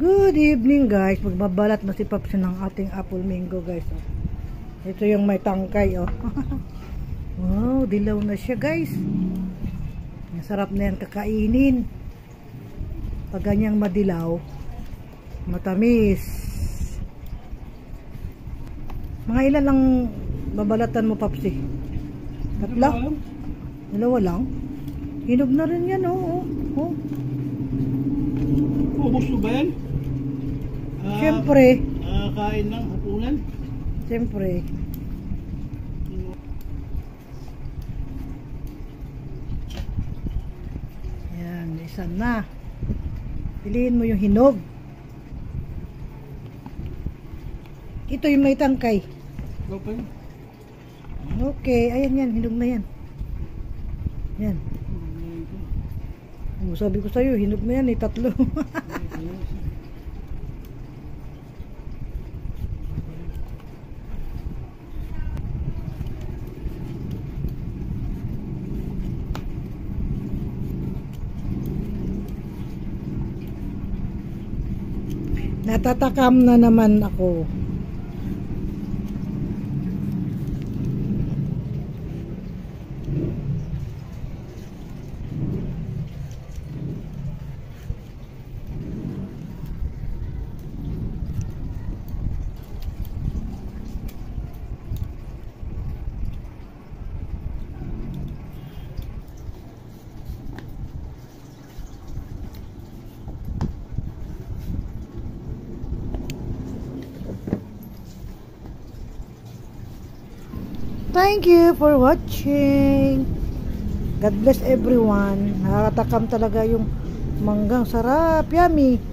Good evening guys. Magbabalat na si Paps ng ating apple mango guys. Oh. Ito yung may tangkay oh. Wow, dilaw na siya guys. Masarap na yan kakainin. Pag ganyang madilaw, matamis. Mga ilan lang babalatan mo Paps eh? Tatlo? Dalawa lang? Hinog na rin yan oh. Oh. Ubus mo ba yan? Siyempre. Kain ng hapunan? Siyempre. Yan, isa na. Piliin mo yung hinog. Ito yung may tangkay. Okay. Okay, ayan yan, hinog na yan. Yan. Oh, sabi ko sa'yo, hinog na yan eh, tatlo. Natatakam na naman ako. Thank you for watching. God bless everyone. Nakakatakam talaga yung manggang. Sarap, yummy.